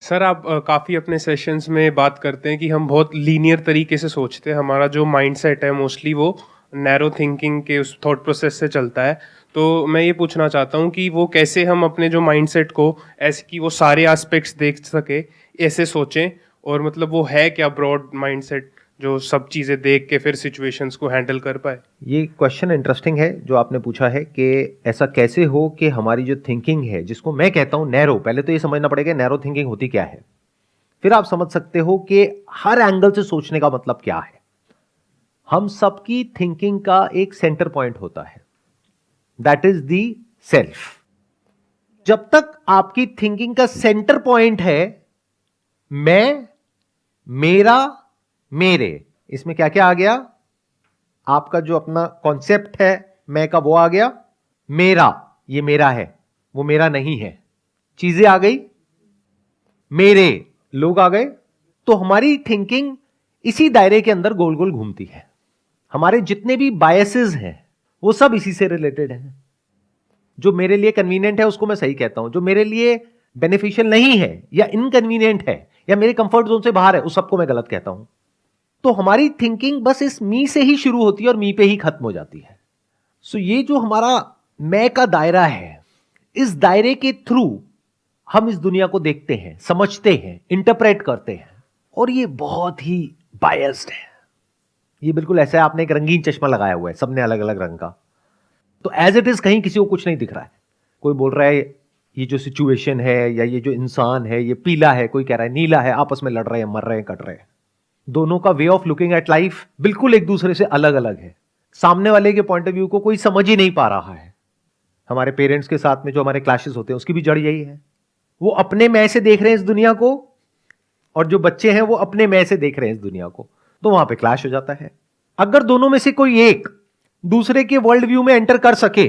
Sir आप काफ़ी अपने सेशंस में बात करते हैं कि हम बहुत लीनियर तरीके से सोचते हैं, हमारा जो माइंडसेट है मोस्टली वो नैरो थिंकिंग के उस थॉट प्रोसेस से चलता है। तो मैं ये पूछना चाहता हूँ कि वो कैसे हम अपने जो माइंडसेट को ऐसे कि वो सारे एस्पेक्ट्स देख सके, ऐसे सोचें, और मतलब वो है क्या ब्रॉड माइंडसेट जो सब चीज़ें देख के फिर सिचुएशंस को हैंडल कर पाए। ये क्वेश्चन इंटरेस्टिंग है जो आपने पूछा है कि ऐसा कैसे हो कि हमारी जो थिंकिंग है, जिसको मैं कहता हूं नैरो, पहले तो ये समझना पड़ेगा नैरो थिंकिंग होती क्या है, फिर आप समझ सकते हो कि हर एंगल से सोचने का मतलब क्या है। हम सबकी थिंकिंग का एक सेंटर पॉइंट होता है, दैट इज दी सेल्फ। जब तक आपकी थिंकिंग का सेंटर पॉइंट है मैं, मेरा, मेरे, इसमें क्या क्या आ गया? आपका जो अपना कॉन्सेप्ट है मैं का वो आ गया, मेरा, ये मेरा है, वो मेरा नहीं है, चीजें आ गई, मेरे, लोग आ गए। तो हमारी थिंकिंग इसी दायरे के अंदर गोल गोल घूमती है। हमारे जितने भी बायसेस हैं वो सब इसी से रिलेटेड हैं। जो मेरे लिए कन्वीनियंट है उसको मैं सही कहता हूं, जो मेरे लिए बेनिफिशियल नहीं है या इनकन्वीनियंट है या मेरे कंफर्ट जोन से बाहर है उस सबको मैं गलत कहता हूं। तो हमारी थिंकिंग बस इस मी से ही शुरू होती है और मी पे ही खत्म हो जाती है। सो ये जो हमारा मैं का दायरा है, इस दायरे के थ्रू हम इस दुनिया को देखते हैं, समझते हैं, इंटरप्रेट करते हैं, और ये बहुत ही बायस्ड है। ये बिल्कुल ऐसा है आपने एक रंगीन चश्मा लगाया हुआ है, सबने अलग अलग रंग का, तो एज इट इज कहीं किसी को कुछ नहीं दिख रहा है। कोई बोल रहा है ये जो सिचुएशन है या ये जो इंसान है ये पीला है, कोई कह रहा है नीला है, आपस में लड़ रहे हैं, मर रहे हैं, कट रहे हैं। दोनों का way of looking at life बिल्कुल एक दूसरे से अलग अलग है। सामने वाले के पॉइंट ऑफ व्यू को कोई समझ ही नहीं पा रहा है। हमारे पेरेंट्स के साथ में जो हमारे क्लैशेस होते हैं उसकी भी जड़ यही है। वो अपने मैं से देख रहे हैं इस दुनिया को, और जो बच्चे हैं वो अपने मैं से देख रहे हैं इस दुनिया को, तो वहां पे क्लैश हो जाता है। अगर दोनों में से कोई एक दूसरे के वर्ल्ड व्यू में एंटर कर सके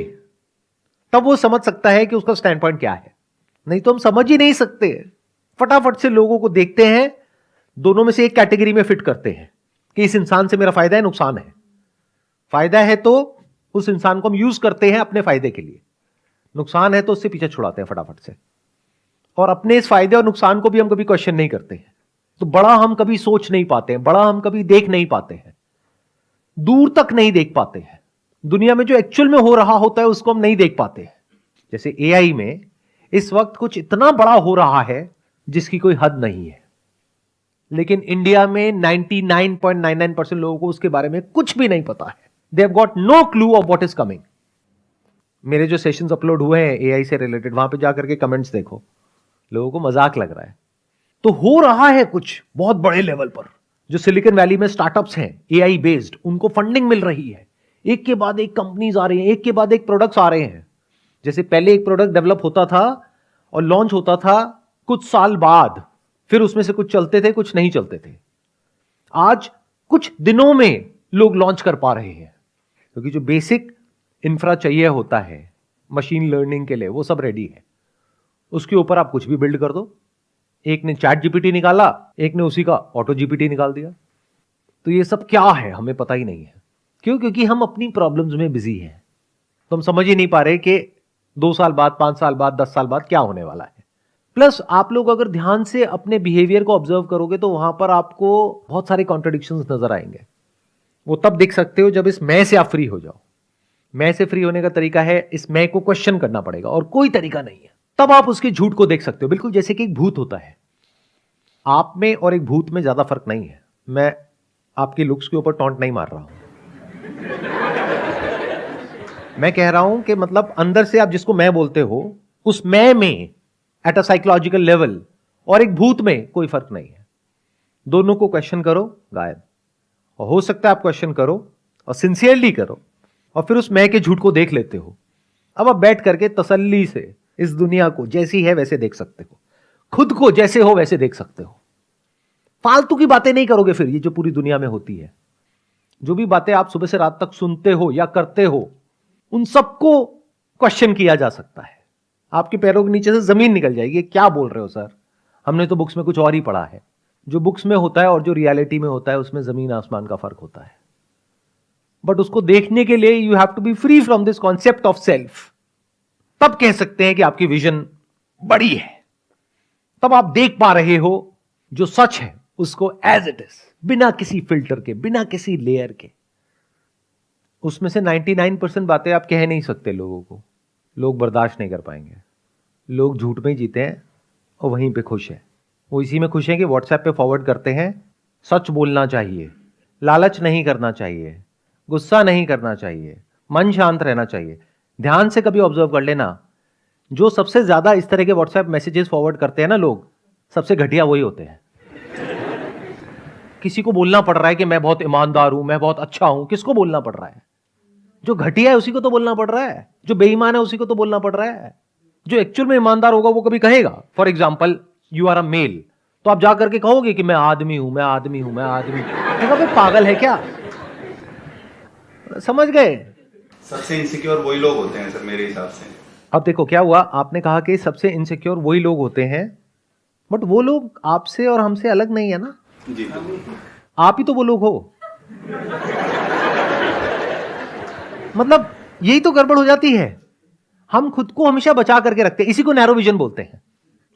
तब वो समझ सकता है कि उसका स्टैंड पॉइंट क्या है, नहीं तो हम समझ ही नहीं सकते। फटाफट से लोगों को देखते हैं, दोनों में से एक कैटेगरी में फिट करते हैं कि इस इंसान से मेरा फायदा है, नुकसान है। फायदा है तो उस इंसान को हम यूज करते हैं अपने फायदे के लिए, नुकसान है तो उससे पीछे छुड़ाते हैं फटाफट से। और अपने इस फायदे और नुकसान को भी हम कभी क्वेश्चन नहीं करते हैं। तो बड़ा हम कभी सोच नहीं पाते हैं, बड़ा हम कभी देख नहीं पाते हैं, दूर तक नहीं देख पाते हैं। दुनिया में जो एक्चुअल में हो रहा होता है उसको हम नहीं देख पाते हैं। जैसे एआई में इस वक्त कुछ इतना बड़ा हो रहा है जिसकी कोई हद नहीं है, लेकिन इंडिया में 99.99% लोगों को उसके बारे में कुछ भी नहीं पता है। They have got no clue of what is coming. मेरे जो सेशंस अपलोड हुए हैं एआई से रिलेटेड, वहां पे जाकर के कमेंट्स देखो, लोगों को मजाक लग रहा है। तो हो रहा है कुछ बहुत बड़े लेवल पर। जो सिलिकॉन वैली में स्टार्टअप्स हैं एआई बेस्ड, उनको फंडिंग मिल रही है, एक के बाद एक कंपनीज आ रही हैं, एक के बाद एक प्रोडक्ट्स आ रहे हैं। जैसे पहले एक प्रोडक्ट डेवलप होता था और लॉन्च होता था, कुछ साल बाद फिर उसमें से कुछ चलते थे, कुछ नहीं चलते थे। आज कुछ दिनों में लोग लॉन्च कर पा रहे हैं, क्योंकि जो बेसिक इंफ्रा चाहिए होता है मशीन लर्निंग के लिए वो सब रेडी है। उसके ऊपर आप कुछ भी बिल्ड कर दो। एक ने चैट जीपीटी निकाला, एक ने उसी का ऑटो जीपीटी निकाल दिया। तो ये सब क्या है हमें पता ही नहीं है। क्यों? क्योंकि हम अपनी प्रॉब्लम्स में बिजी हैं, तो हम समझ ही नहीं पा रहे कि 2 साल बाद, 5 साल बाद, 10 साल बाद क्या होने वाला है। प्लस आप लोग अगर ध्यान से अपने बिहेवियर को ऑब्जर्व करोगे तो वहां पर आपको बहुत सारे कॉन्ट्रडिक्शंस नजर आएंगे। वो तब देख सकते हो जब इस मैं से आप फ्री हो जाओ। मैं से फ्री होने का तरीका है इस मैं को क्वेश्चन करना पड़ेगा, और कोई तरीका नहीं है। तब आप उसके झूठ को देख सकते हो। बिल्कुल जैसे कि एक भूत होता है, आप में और एक भूत में ज्यादा फर्क नहीं है। मैं आपकी लुक्स के ऊपर टॉन्ट नहीं मार रहा हूं। मैं कह रहा हूं कि मतलब अंदर से आप जिसको मैं बोलते हो, उस मैं में एट अ साइकोलॉजिकल लेवल और एक भूत में कोई फर्क नहीं है। दोनों को क्वेश्चन करो, गायब। और हो सकता है आप क्वेश्चन करो और सिंसियरली करो और फिर उस मैं के झूठ को देख लेते हो। अब आप बैठ करके तसल्ली से इस दुनिया को जैसी है वैसे देख सकते हो, खुद को जैसे हो वैसे देख सकते हो। फालतू की बातें नहीं करोगे फिर। ये जो पूरी दुनिया में होती है, जो भी बातें आप सुबह से रात तक सुनते हो या करते हो, उन सबको क्वेश्चन किया जा सकता है। आपके पैरों के नीचे से जमीन निकल जाएगी। क्या बोल रहे हो सर, हमने तो बुक्स में कुछ और ही पढ़ा है। जो बुक्स में होता है और जो रियलिटी में होता है उसमें जमीन आसमान का फर्क होता है। बट उसको देखने के लिए you have to be free from this concept of self. तब कह सकते हैं कि आपकी विजन बड़ी है, तब आप देख पा रहे हो जो सच है उसको एज इट इज, बिना किसी फिल्टर के, बिना किसी लेयर के। उसमें से 99% बातें आप कह नहीं सकते लोगों को, लोग बर्दाश्त नहीं कर पाएंगे। लोग झूठ में ही जीते हैं और वहीं पे खुश है। वो इसी में खुश है कि व्हाट्सएप पे फॉरवर्ड करते हैं, सच बोलना चाहिए, लालच नहीं करना चाहिए, गुस्सा नहीं करना चाहिए, मन शांत रहना चाहिए। ध्यान से कभी ऑब्जर्व कर लेना, जो सबसे ज्यादा इस तरह के व्हाट्सएप मैसेजेस फॉरवर्ड करते हैं ना लोग, सबसे घटिया वही होते हैं। किसी को बोलना पड़ रहा है कि मैं बहुत ईमानदार हूं, मैं बहुत अच्छा हूं, किसको बोलना पड़ रहा है? जो घटिया है उसी को तो बोलना पड़ रहा है, जो बेईमान है उसी को तो बोलना पड़ रहा है। जो एक्चुअल में ईमानदार होगा वो कभी कहेगा। For example, you are a male, तो आप जाकर के कहोगे कि मैं आदमी हूं, मैं आदमी हूं, मैं आदमी हूं। पागल है क्या? समझ गए? सबसे इनसिक्योर वही लोग होते हैं सर मेरे हिसाब से। अब देखो क्या हुआ, आपने कहा कि सबसे इनसिक्योर वही लोग होते हैं, बट वो लोग आपसे और हमसे अलग नहीं है ना। जी आप ही तो वो लोग हो। मतलब यही तो गड़बड़ हो जाती है। हम खुद को हमेशा बचा करके रखते हैं, इसी को नैरो विजन बोलते हैं।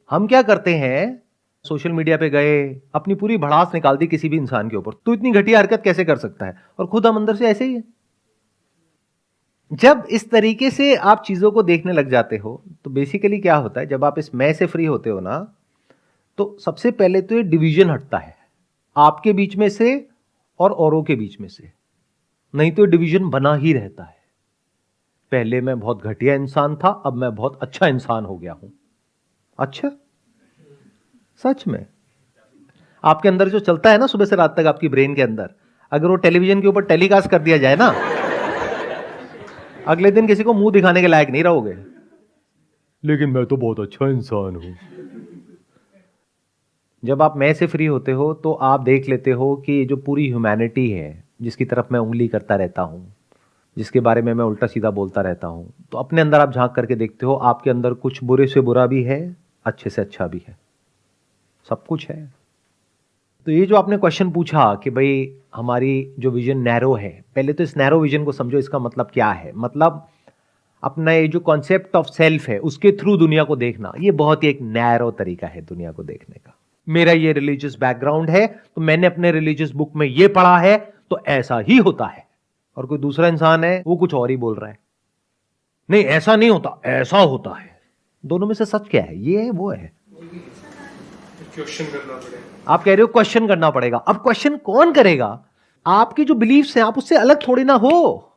हम क्या करते हैं, सोशल मीडिया पे गए, अपनी पूरी भड़ास निकाल दी किसी भी इंसान के ऊपर, तो इतनी घटिया हरकत कैसे कर सकता है, और खुद हम अंदर से ऐसे ही है। जब इस तरीके से आप चीजों को देखने लग जाते हो तो बेसिकली क्या होता है, जब आप इस मैं से फ्री होते हो ना, तो सबसे पहले तो ये डिवीजन हटता है आपके बीच में से और औरों के बीच में से। नहीं तो डिवीजन बना ही रहता है। पहले मैं बहुत घटिया इंसान था, अब मैं बहुत अच्छा इंसान हो गया हूं। अच्छा, सच में आपके अंदर जो चलता है ना सुबह से रात तक आपकी ब्रेन के अंदर, अगर वो टेलीविजन के ऊपर टेलीकास्ट कर दिया जाए ना, अगले दिन किसी को मुंह दिखाने के लायक नहीं रहोगे। लेकिन मैं तो बहुत अच्छा इंसान हूं। जब आप मैं से फ्री होते हो तो आप देख लेते हो कि जो पूरी ह्यूमैनिटी है, जिसकी तरफ मैं उंगली करता रहता हूं, जिसके बारे में मैं उल्टा सीधा बोलता रहता हूं, तो अपने अंदर आप झांक करके देखते हो, आपके अंदर कुछ बुरे से बुरा भी है, अच्छे से अच्छा भी है, सब कुछ है। तो ये जो आपने क्वेश्चन पूछा कि भाई हमारी जो विजन नैरो है, पहले तो इस नैरो विजन को समझो, इसका मतलब क्या है। मतलब अपना ये जो कॉन्सेप्ट ऑफ सेल्फ है उसके थ्रू दुनिया को देखना, ये बहुत ही एक नैरो तरीका है दुनिया को देखने का। मेरा ये रिलीजियस बैकग्राउंड है तो मैंने अपने रिलीजियस बुक में ये पढ़ा है तो ऐसा ही होता है, और कोई दूसरा इंसान है वो कुछ और ही बोल रहा है, नहीं ऐसा नहीं होता, ऐसा होता है। दोनों में से सच क्या है? ये है वो है? क्वेश्चन करना पड़ेगा। आप कह रहे हो क्वेश्चन करना पड़ेगा। अब क्वेश्चन कौन करेगा? आपकी जो बिलीफ्स हैं, आप उससे अलग थोड़ी ना हो।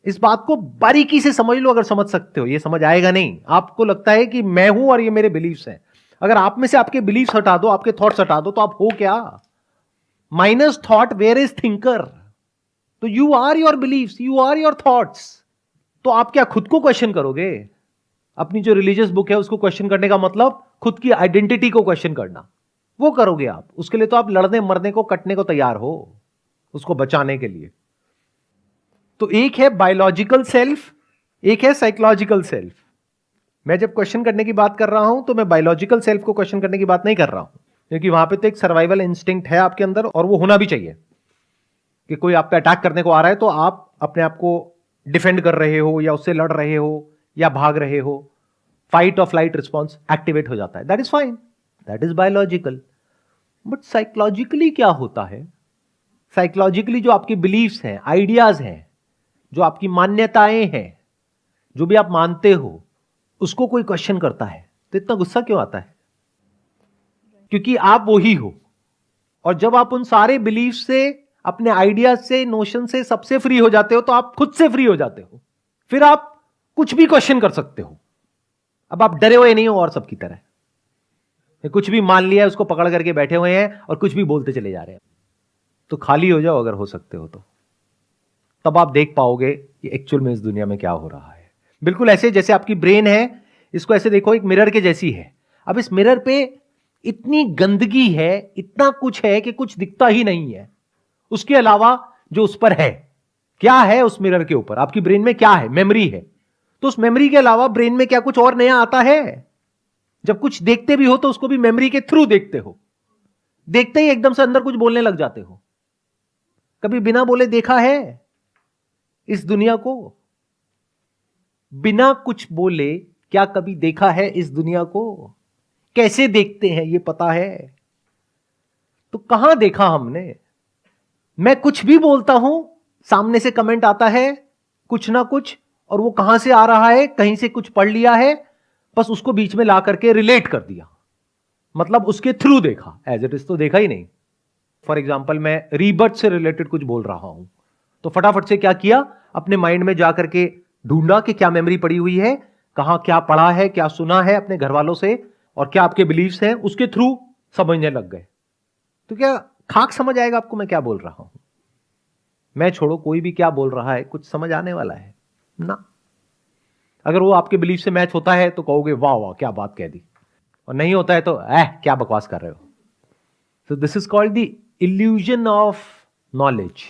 इस बात को बारीकी से समझ लो, अगर समझ सकते हो। ये समझ आएगा नहीं, आपको लगता है कि मैं हूं और ये मेरे बिलीफ्स हैं। अगर आप में से आपके बिलीफ्स हटा दो, आपके थॉट्स हटा दो, तो आप हो क्या? Minus thought where is thinker. तो you are your beliefs, you are your thoughts. तो आप क्या खुद को क्वेश्चन करोगे? अपनी जो रिलीजियस बुक है उसको क्वेश्चन करने का मतलब खुद की आइडेंटिटी को क्वेश्चन करना, वो करोगे आप। उसके लिए तो आप लड़ने मरने को, कटने को तैयार हो, उसको बचाने के लिए। तो एक है बायोलॉजिकल सेल्फ, एक है साइकोलॉजिकल सेल्फ। मैं जब क्वेश्चन करने की बात कर रहा हूं तो मैं बायोलॉजिकल सेल्फ को क्वेश्चन करने की बात नहीं कर रहा हूं, क्योंकि वहां पे तो एक सर्वाइवल इंस्टिंक्ट है आपके अंदर, और वो होना भी चाहिए कि कोई आप पे अटैक करने को आ रहा है तो आप अपने आप को डिफेंड कर रहे हो, या उससे लड़ रहे हो, या भाग रहे हो। फाइट और फ्लाइट रिस्पॉन्स एक्टिवेट हो जाता है। That is fine, that is biological. But psychologically क्या होता है? साइकोलॉजिकली जो आपके बिलीफ्स हैं, आइडियाज हैं, जो आपकी मान्यताएं हैं, जो भी आप मानते हो, उसको कोई क्वेश्चन करता है तो इतना गुस्सा क्यों आता है? क्योंकि आप वो ही हो। और जब आप उन सारे बिलीफ से, अपने आइडियाज से, नोशन से, सबसे फ्री हो जाते हो, तो आप खुद से फ्री हो जाते हो। फिर आप कुछ भी क्वेश्चन कर सकते हो। अब आप डरे हुए नहीं हो और सबकी तरह, कुछ भी मान लिया, उसको पकड़ करके बैठे हुए हैं और कुछ भी बोलते चले जा रहे हैं। तो खाली हो जाओ अगर हो सकते हो तो, तब आप देख पाओगे कि एक्चुअल में इस दुनिया में क्या हो रहा है। बिल्कुल ऐसे जैसे आपकी ब्रेन है, इसको ऐसे देखो, एक मिरर के जैसी है। अब इस मिरर पे इतनी गंदगी है, इतना कुछ है कि कुछ दिखता ही नहीं है। उसके अलावा जो उस पर है, क्या है उस मिरर के ऊपर? आपकी ब्रेन में क्या है? मेमोरी है। तो उस मेमोरी के अलावा ब्रेन में क्या कुछ और नया आता है? जब कुछ देखते भी हो तो उसको भी मेमोरी के थ्रू देखते हो। देखते ही एकदम से अंदर कुछ बोलने लग जाते हो। कभी बिना बोले देखा है इस दुनिया को? बिना कुछ बोले क्या कभी देखा है इस दुनिया को? कैसे देखते हैं ये पता है। तो कहां देखा हमने? मैं कुछ भी बोलता हूं, सामने से कमेंट आता है कुछ ना कुछ, और वो कहां से आ रहा है, कहीं से कुछ पढ़ लिया है, बस उसको बीच में ला करके रिलेट कर दिया, मतलब उसके थ्रू देखा, एज इट इज तो देखा ही नहीं। फॉर एग्जाम्पल मैं रीबर्थ से रिलेटेड कुछ बोल रहा हूं, तो फटाफट से क्या किया, अपने माइंड में जाकर के ढूंढा कि क्या मेमोरी पड़ी हुई है, कहां क्या पढ़ा है, क्या सुना है अपने घर वालों से, और क्या आपके बिलीव्स हैं, उसके थ्रू समझने लग गए। तो क्या खाक समझ आएगा आपको मैं क्या बोल रहा हूं? मैं छोड़ो, कोई भी क्या बोल रहा है कुछ समझ आने वाला है ना? अगर वो आपके बिलीफ से मैच होता है तो कहोगे वाह वाह क्या बात कह दी, और नहीं होता है तो क्या बकवास कर रहे हो। So this is called the illusion of knowledge.